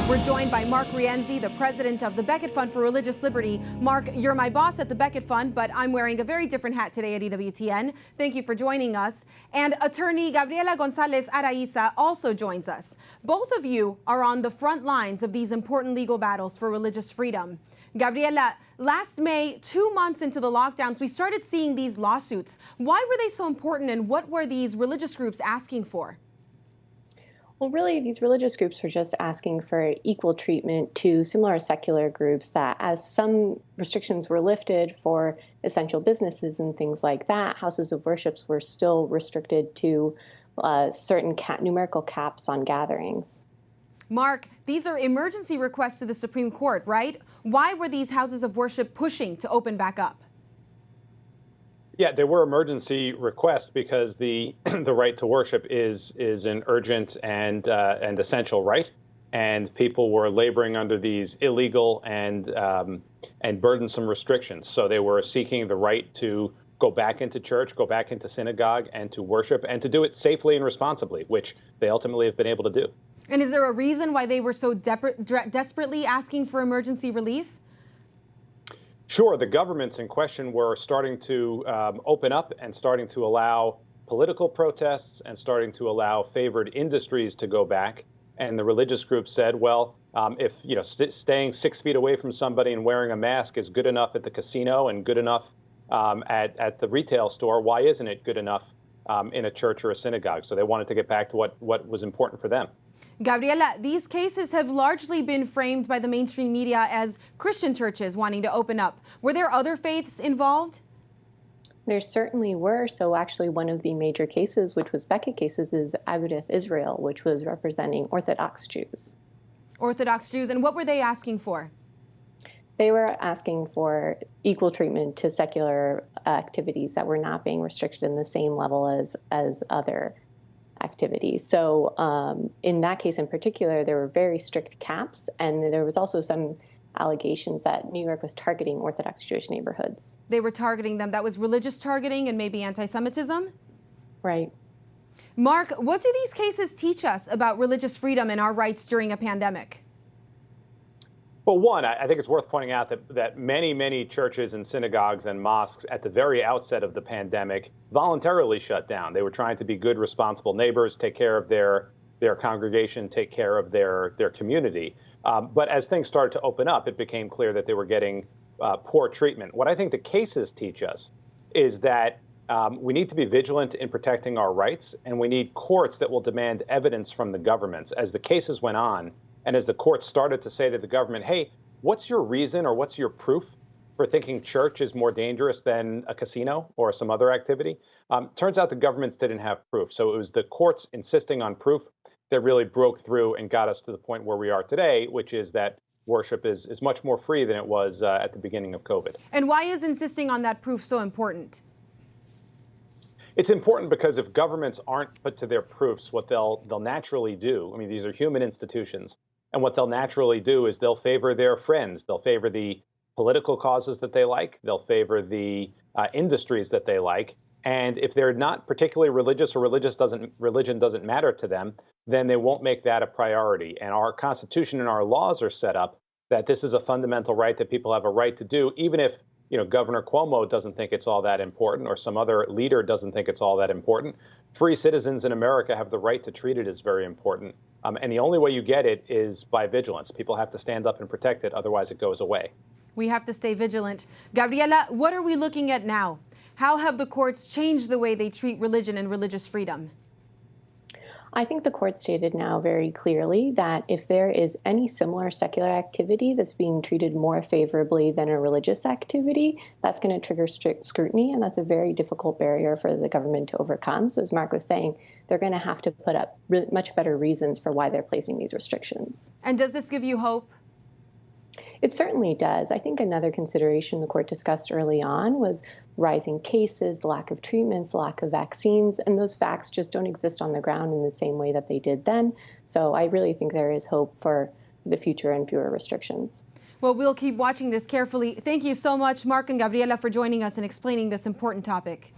We're joined by Mark Rienzi, the president of the Becket Fund for Religious Liberty. Mark, you're my boss at the Becket Fund, but I'm wearing a very different hat today at EWTN. Thank you for joining us. And attorney Gabriela Gonzalez-Araiza also joins us. Both of you are on the front lines of these important legal battles for religious freedom. Gabriela, last May, 2 months into the lockdowns, we started seeing these lawsuits. Why were they so important, and what were these religious groups asking for? Well, really, these religious groups were just asking for equal treatment to similar secular groups that, as some restrictions were lifted for essential businesses and things like that, houses of worships were still restricted to certain numerical caps on gatherings. Mark, these are emergency requests to the Supreme Court, right? Why were these houses of worship pushing to open back up? Yeah, they were emergency requests because the the right to worship is an urgent and essential right, and people were laboring under these illegal and burdensome restrictions. So they were seeking the right to go back into church, go back into synagogue, and to worship, and to do it safely and responsibly, which they ultimately have been able to do. And is there a reason why they were so desperately asking for emergency relief? Sure, the governments in question were starting to open up and starting to allow political protests and starting to allow favored industries to go back. And the religious groups said, well, if staying 6 feet away from somebody and wearing a mask is good enough at the casino and good enough at the retail store, why isn't it good enough in a church or a synagogue? So they wanted to get back to what was important for them. Gabriela, these cases have largely been framed by the mainstream media as Christian churches wanting to open up. Were there other faiths involved? There certainly were. So actually one of the major cases, which was Becket cases, is Agudath Israel, which was representing Orthodox Jews. Orthodox Jews. And what were they asking for? They were asking for equal treatment to secular activities that were not being restricted in the same level as other activities. So in that case in particular, there were very strict caps, and there was also some allegations that New York was targeting Orthodox Jewish neighborhoods. They were targeting them. That was religious targeting and maybe anti-Semitism? Right. Mark, what do these cases teach us about religious freedom and our rights during a pandemic? Well, one, I think it's worth pointing out that many churches and synagogues and mosques at the very outset of the pandemic voluntarily shut down. They were trying to be good, responsible neighbors, take care of their congregation, take care of their community. But as things started to open up, it became clear that they were getting poor treatment. What I think the cases teach us is that we need to be vigilant in protecting our rights, and we need courts that will demand evidence from the governments. As the cases went on, and as the courts started to say to the government, hey, what's your reason or what's your proof for thinking church is more dangerous than a casino or some other activity? Turns out the governments didn't have proof. So it was the courts insisting on proof that really broke through and got us to the point where we are today, which is that worship is much more free than it was at the beginning of COVID. And why is insisting on that proof so important? It's important because if governments aren't put to their proofs, what they'll naturally do, I mean, these are human institutions, and what they'll naturally do is they'll favor their friends. They'll favor the political causes that they like. They'll favor the industries that they like. And if they're not particularly religious or religion doesn't matter to them, then they won't make that a priority. And our Constitution and our laws are set up that this is a fundamental right that people have a right to do, even if Governor Cuomo doesn't think it's all that important, or some other leader doesn't think it's all that important. Free citizens in America have the right to treat it as very important. And the only way you get it is by vigilance. People have to stand up and protect it, otherwise it goes away. We have to stay vigilant. Gabriela, what are we looking at now? How have the courts changed the way they treat religion and religious freedom? I think the court stated now very clearly that if there is any similar secular activity that's being treated more favorably than a religious activity, that's going to trigger strict scrutiny, and that's a very difficult barrier for the government to overcome. So as Mark was saying, they're going to have to put up much better reasons for why they're placing these restrictions. And does this give you hope? It certainly does. I think another consideration the court discussed early on was rising cases, the lack of treatments, the lack of vaccines, and those facts just don't exist on the ground in the same way that they did then. So I really think there is hope for the future and fewer restrictions. Well, we'll keep watching this carefully. Thank you so much, Mark and Gabriela, for joining us and explaining this important topic.